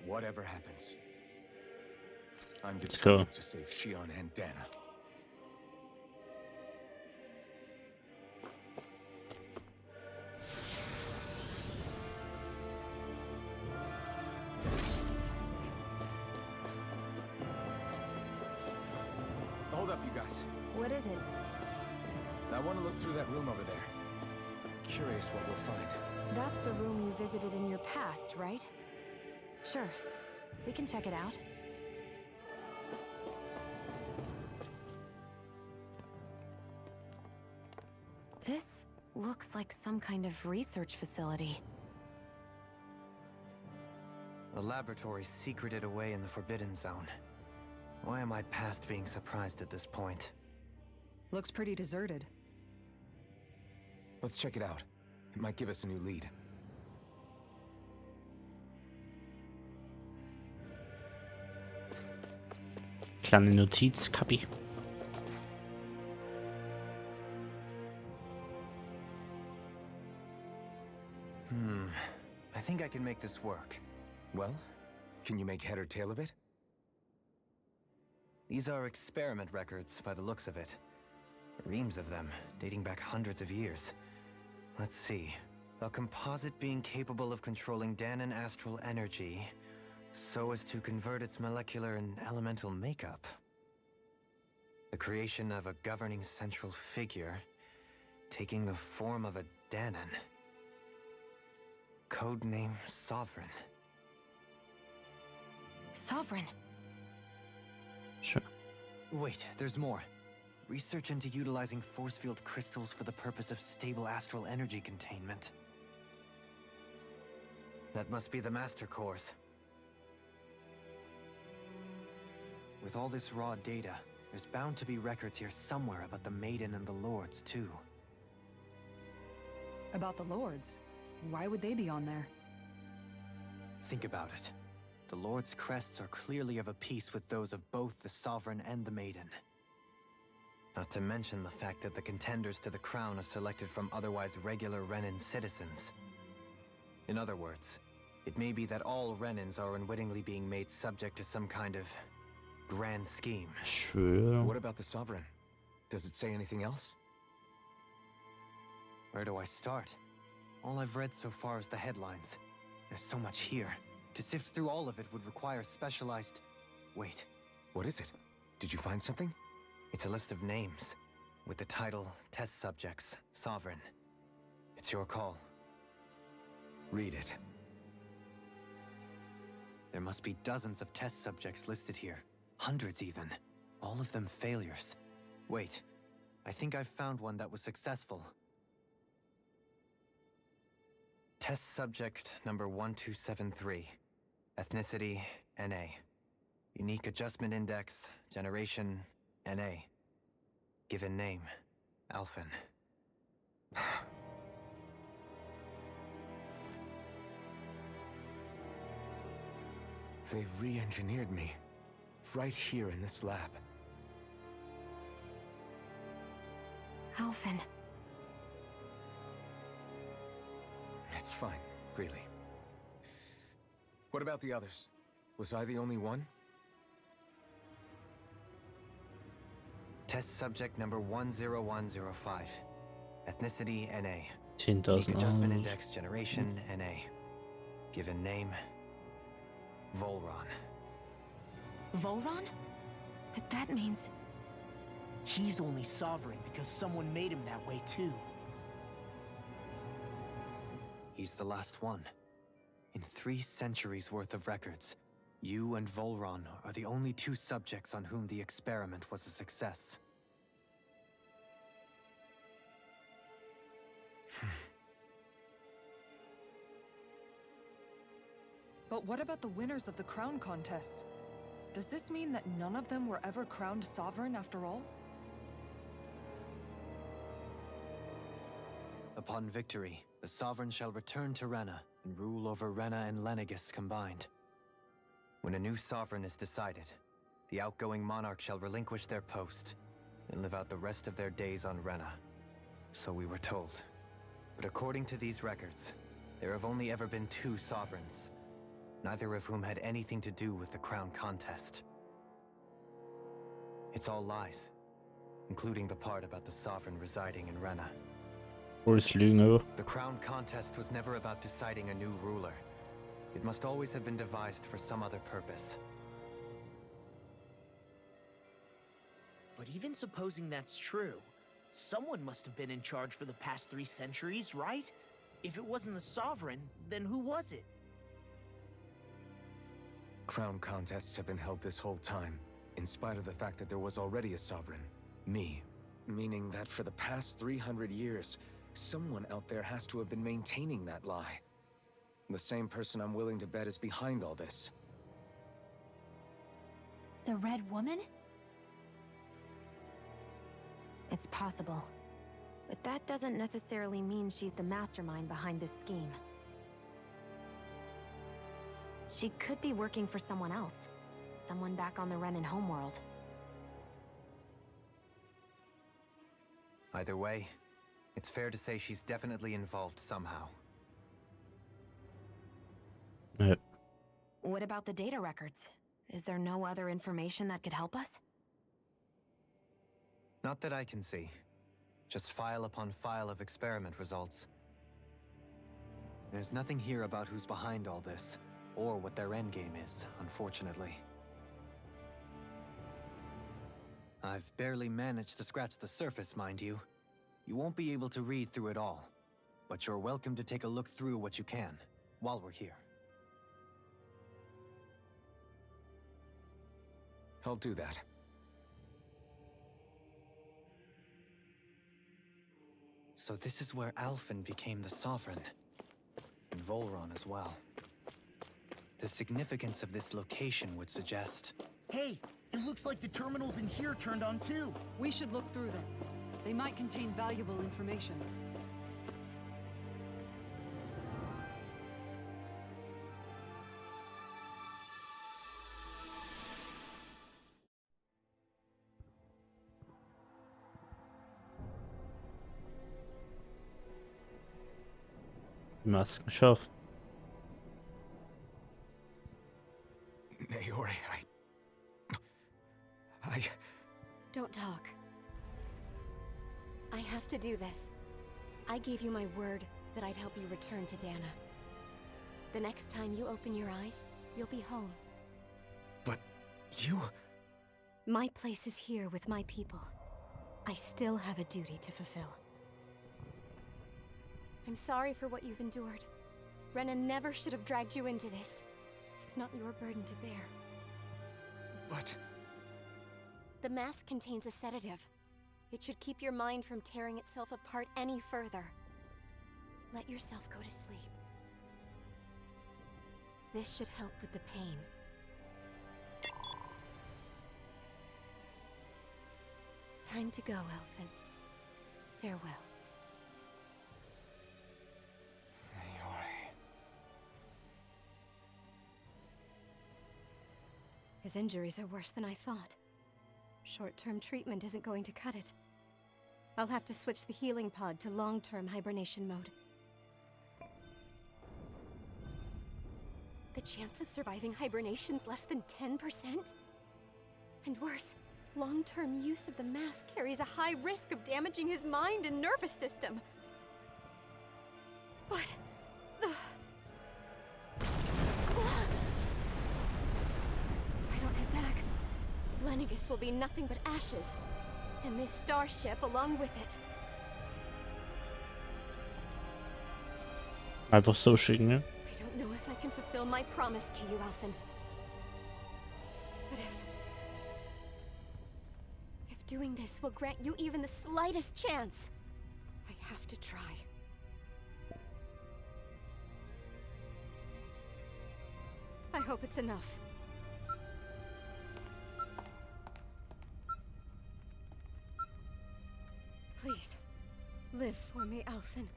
Whatever happens, I'm Let's go. determined to save Shionne and Dana. Hold up, you guys. What is it? I want to look through that room over there. Curious what we'll find. That's the room you visited in your past, right? Sure. We can check it out. This looks like some kind of research facility. A laboratory secreted away in the Forbidden Zone. Why am I past being surprised at this point? Looks pretty deserted. Let's check it out. It might give us a new lead. Kleine Notiz, Kapi. I think I can make this work. Well, can you make head or tail of it? These are experiment records by the looks of it. Reams of them, dating back hundreds of years. Let's see. A composite being capable of controlling Danan astral energy so as to convert its molecular and elemental makeup. The creation of a governing central figure, taking the form of a Danan. Codename Sovereign. Sovereign. Sure. Wait, there's more. Research into utilizing force field crystals for the purpose of stable astral energy containment. That must be the master cores. With all this raw data, there's bound to be records here somewhere about the Maiden and the Lords, too. About the Lords? Why would they be on there? Think about it. The Lord's crests are clearly of a piece with those of both the Sovereign and the Maiden. Not to mention the fact that the contenders to the crown are selected from otherwise regular Renan citizens. In other words, it may be that all Renans are unwittingly being made subject to some kind of grand scheme. Sure. What about the Sovereign? Does it say anything else? Where do I start? All I've read so far is the headlines. There's so much here. To sift through all of it would require specialized... Wait. What is it? Did you find something? It's a list of names, with the title, Test Subjects, Sovereign. It's your call. Read it. There must be dozens of test subjects listed here. Hundreds even. All of them failures. Wait, I think I've found one that was successful. Test subject number 1273. Ethnicity, NA. Unique adjustment index, generation, NA. Given name, Alphen. They re-engineered me. Right here in this lab. Alphen. It's fine, really. What about the others? Was I the only one? Test subject number 10105. Ethnicity, NA. 10,000 Unique adjustment hours. index, generation, NA. Given name, Volron. Volron? But that means... He's only sovereign because someone made him that way too. He's the last one. In 3 centuries worth of records, you and Volron are the only 2 subjects on whom the experiment was a success. But what about the winners of the crown contests? Does this mean that none of them were ever crowned sovereign after all? Upon victory, the Sovereign shall return to Rena and rule over Rena and Lenegis combined. When a new Sovereign is decided, the outgoing monarch shall relinquish their post and live out the rest of their days on Rena. So we were told. But according to these records, there have only ever been 2 Sovereigns. neither of whom had anything to do with the crown contest. It's all lies, including the part about the sovereign residing in Rena. Boris lügen over. The crown contest was never about deciding a new ruler. It must always have been devised for some other purpose. But even supposing that's true, someone must have been in charge for the past 3 centuries, right? If it wasn't the Sovereign, then who was it? Crown contests have been held this whole time, in spite of the fact that there was already a sovereign. Me. Meaning that for the past 300 years, someone out there has to have been maintaining that lie. The same person I'm willing to bet is behind all this. The Red Woman? It's possible. But that doesn't necessarily mean she's the mastermind behind this scheme. She could be working for someone else. Someone back on the Renan homeworld. Either way, it's fair to say she's definitely involved somehow. Yep. What about the data records? Is there no other information that could help us? Not that I can see. Just file upon file of experiment results. There's nothing here about who's behind all this, or what their endgame is, unfortunately. I've barely managed to scratch the surface, mind you. You won't be able to read through it all, but you're welcome to take a look through what you can, while we're here. I'll do that. So this is where Alphen became the Sovereign, and Volron as well. The significance of this location would suggest... Hey, it looks like the terminals in here turned on too. We should look through them. They might contain valuable information. Masken geschafft. Naori, Don't talk. I have to do this. I gave you my word that I'd help you return to Dana. The next time you open your eyes, you'll be home. But you... My place is here with my people. I still have a duty to fulfill. I'm sorry for what you've endured. Renan never should have dragged you into this. It's not your burden to bear. But... The mask contains a sedative. It should keep your mind from tearing itself apart any further. Let yourself go to sleep. This should help with the pain. Time to go, Alphen. Farewell. Naori... His injuries are worse than I thought. Short-term treatment isn't going to cut it. I'll have to switch the healing pod to long-term hibernation mode. The chance of surviving hibernation's less than 10%? And worse, long-term use of the mask carries a high risk of damaging his mind and nervous system. But... If I don't head back, Lennigus will be nothing but ashes, and this starship along with it. Einfach so schicken, ja? I don't know if I can fulfill my promise to you, Alphen. But if doing this will grant you even the slightest chance, I have to try. I hope it's enough. Please, live for me, Alphen.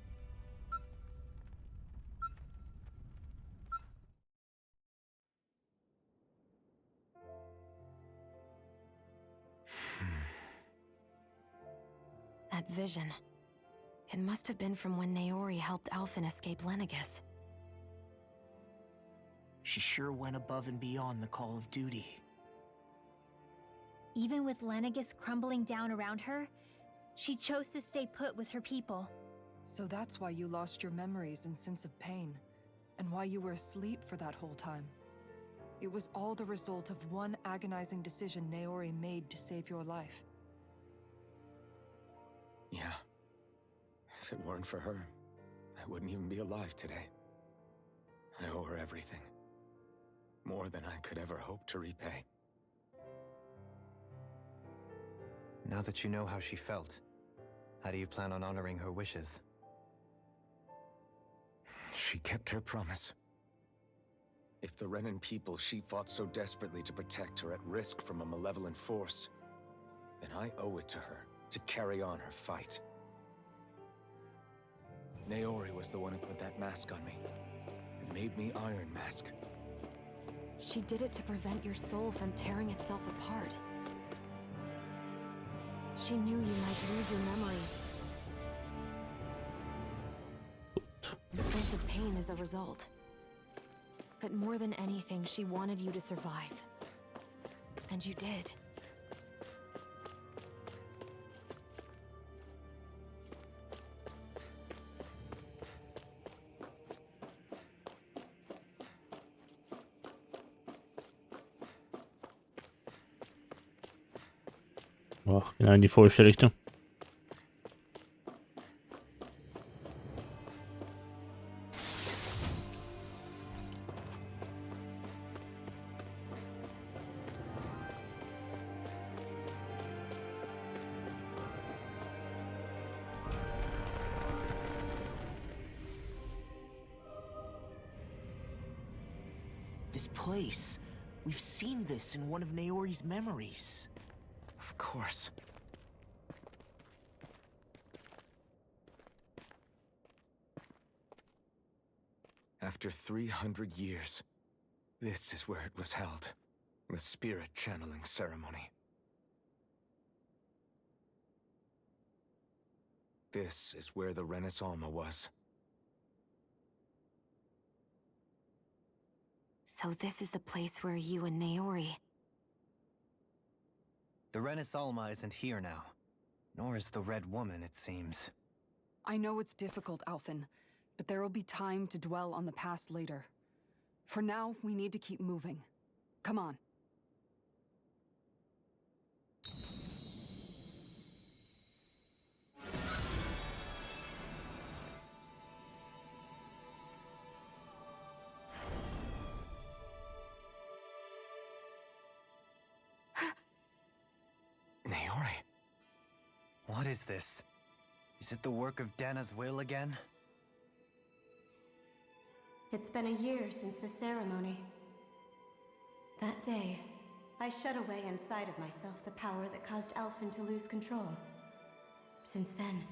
That vision. It must have been from when Naori helped Alphen escape Lennigus. She sure went above and beyond the call of duty. Even with Lenegis crumbling down around her, she chose to stay put with her people. So that's why you lost your memories and sense of pain, and why you were asleep for that whole time. It was all the result of one agonizing decision Naori made to save your life. Yeah. If it weren't for her, I wouldn't even be alive today. I owe her everything. More than I could ever hope to repay. Now that you know how she felt, how do you plan on honoring her wishes? She kept her promise. If the Renan people she fought so desperately to protect are at risk from a malevolent force, then I owe it to her to carry on her fight. Naori was the one who put that mask on me. It made me Iron Mask. She did it to prevent your soul from tearing itself apart. She knew you might lose your memories. The sense of pain is a result. But more than anything, she wanted you to survive. And you did. Ach, genau in die falsche Richtung. This place. We've seen this in one of Naori's memories. Of course. After 300 years, this is where it was held. The spirit channeling ceremony. This is where the Renis Alma was. So this is the place where you and Naori... The Renis Alma isn't here now. Nor is the Red Woman, it seems. I know it's difficult, Alphen, but there will be time to dwell on the past later. For now, we need to keep moving. Come on. Naori. What is this? Is it the work of Dana's will again? It's been a year since the ceremony. That day, I shut away inside of myself the power that caused Alphen to lose control. Since then,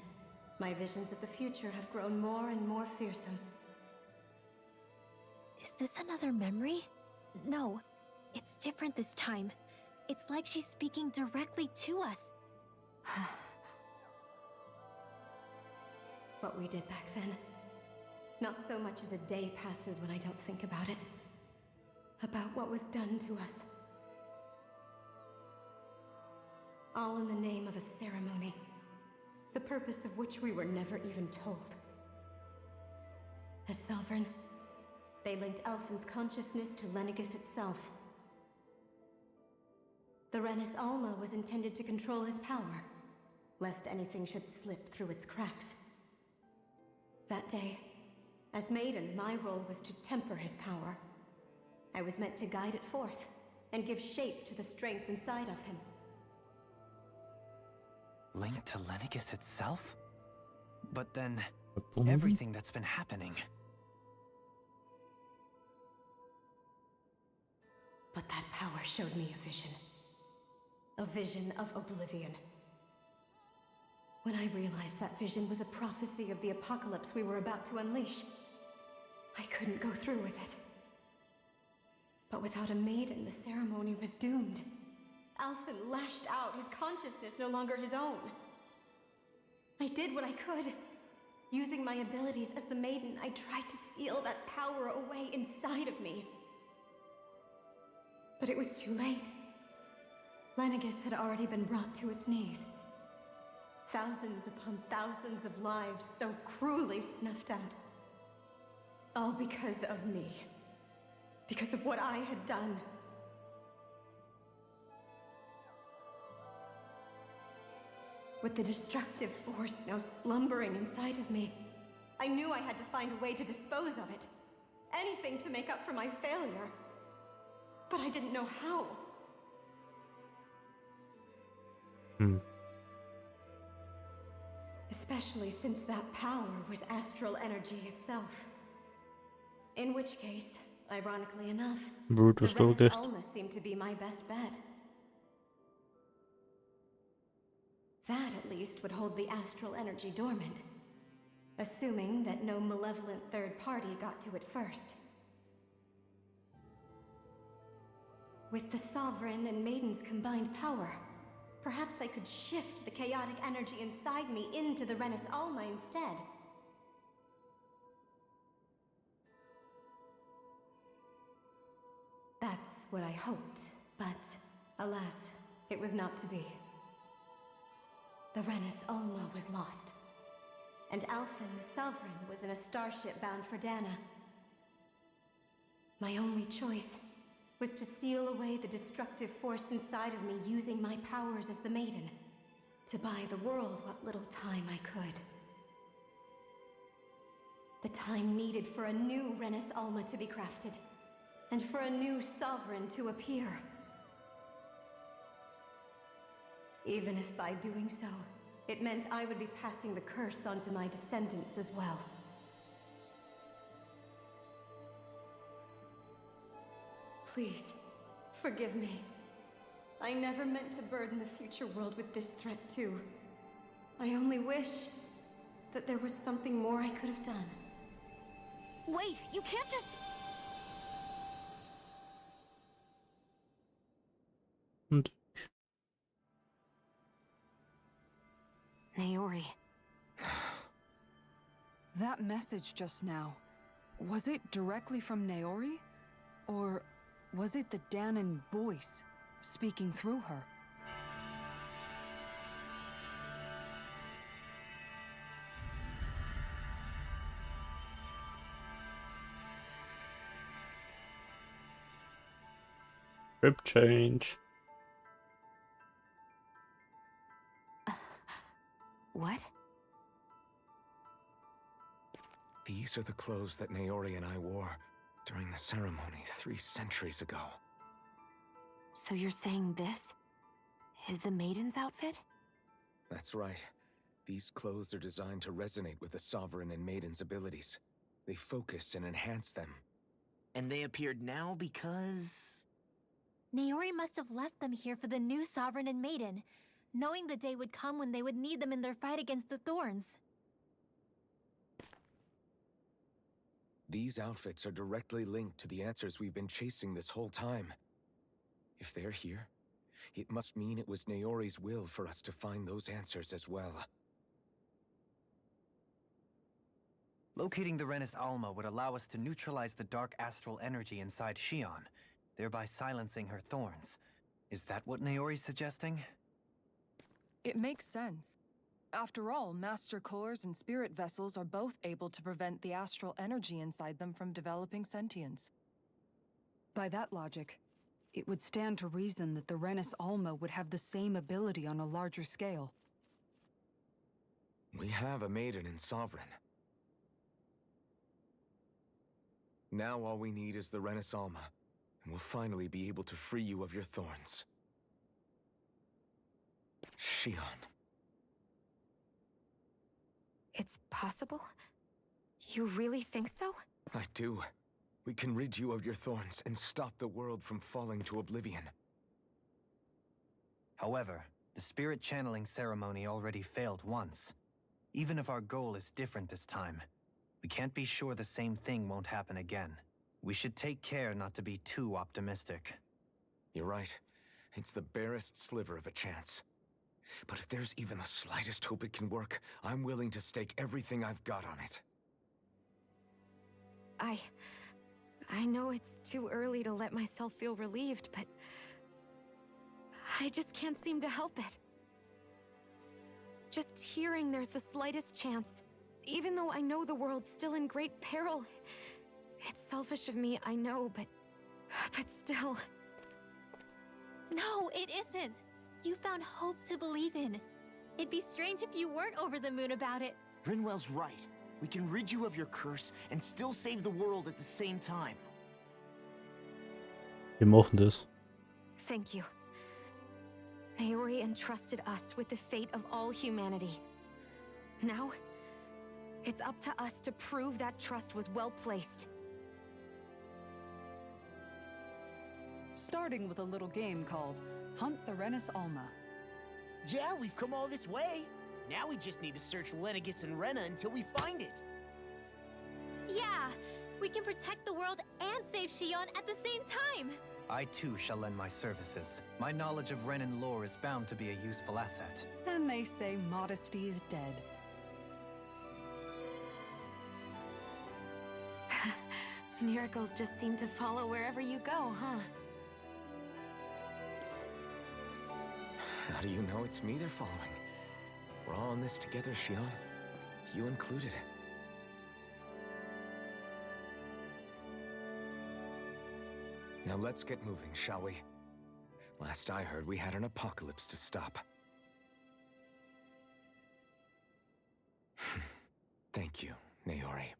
my visions of the future have grown more and more fearsome. Is this another memory? No, it's different this time. It's like she's speaking directly to us. What we did back then. Not so much as a day passes when I don't think about it. About what was done to us. All in the name of a ceremony. The purpose of which we were never even told. As Sovereign, they linked Alphen's consciousness to Lenegis itself. The Renis Alma was intended to control his power, lest anything should slip through its cracks. That day, as Maiden, my role was to temper his power. I was meant to guide it forth, and give shape to the strength inside of him. Linked to Lenegis itself? But then, everything that's been happening... But that power showed me a vision. A vision of oblivion. When I realized that vision was a prophecy of the apocalypse we were about to unleash, I couldn't go through with it. But without a maiden, the ceremony was doomed. Alphen lashed out, his consciousness no longer his own. I did what I could. Using my abilities as the maiden, I tried to seal that power away inside of me. But it was too late. Lenegus had already been brought to its knees. Thousands upon thousands of lives so cruelly snuffed out. All because of me. Because of what I had done. With the destructive force now slumbering inside of me, I knew I had to find a way to dispose of it. Anything to make up for my failure. But I didn't know how. Especially since that power was astral energy itself. In which case, ironically enough, Brutus the Renis logisch. Alma seemed to be my best bet. That at least would hold the astral energy dormant. Assuming that no malevolent third party got to it first. With the Sovereign and Maiden's combined power, perhaps I could shift the chaotic energy inside me into the Renis Alma instead. That's what I hoped, but alas, it was not to be. The Renis Alma was lost, and Alphen, the Sovereign, was in a starship bound for Dana. My only choice was to seal away the destructive force inside of me using my powers as the Maiden, to buy the world what little time I could. The time needed for a new Renis Alma to be crafted, and for a new Sovereign to appear. Even if by doing so, it meant I would be passing the curse onto my descendants as well. Please, forgive me. I never meant to burden the future world with this threat too. I only wish that there was something more I could have done. Wait, you can't just... Und Naori. That message just now, was it directly from Naori? Or was it the Danan voice speaking through her? Trip change. What? These are the clothes that Naori and I wore during the ceremony 3 centuries ago. So you're saying this is the Maiden's outfit? That's right. These clothes are designed to resonate with the Sovereign and Maiden's abilities. They focus and enhance them. And they appeared now because... Naori must have left them here for the new Sovereign and Maiden, knowing the day would come when they would need them in their fight against the Thorns. These outfits are directly linked to the answers we've been chasing this whole time. If they're here, it must mean it was Naori's will for us to find those answers as well. Locating the Renis Alma would allow us to neutralize the dark astral energy inside Shionne, thereby silencing her thorns. Is that what Naori's suggesting? It makes sense. After all, Master Cores and Spirit Vessels are both able to prevent the astral energy inside them from developing sentience. By that logic, it would stand to reason that the Renis Alma would have the same ability on a larger scale. We have a Maiden and Sovereign. Now all we need is the Renis Alma, and we'll finally be able to free you of your thorns. Shionne. It's possible? You really think so? I do. We can rid you of your thorns and stop the world from falling to oblivion. However, the spirit channeling ceremony already failed once. Even if our goal is different this time, we can't be sure the same thing won't happen again. We should take care not to be too optimistic. You're right. It's the barest sliver of a chance. But if there's even the slightest hope it can work, I'm willing to stake everything I've got on it. I know it's too early to let myself feel relieved, but I just can't seem to help it. Just hearing there's the slightest chance, even though I know the world's still in great peril. It's selfish of me, I know, but still. No, it isn't. You found hope to believe in. It'd be strange if you weren't over the moon about it. Rinwell's right. We can rid you of your curse and still save the world at the same time. Wir machen das. Thank you. Naori entrusted us with the fate of all humanity. Now, it's up to us to prove that trust was well placed. Starting with a little game called Hunt the Rennis Alma. Yeah, we've come all this way. Now we just need to search Lenegis and Rena until we find it. Yeah, we can protect the world and save Shionne at the same time. I too shall lend my services. My knowledge of Renan lore is bound to be a useful asset. And they say modesty is dead. Miracles just seem to follow wherever you go, huh? How do you know it's me they're following? We're all in this together, Shionne. You included. Now let's get moving, shall we? Last I heard, we had an apocalypse to stop. Thank you, Naori.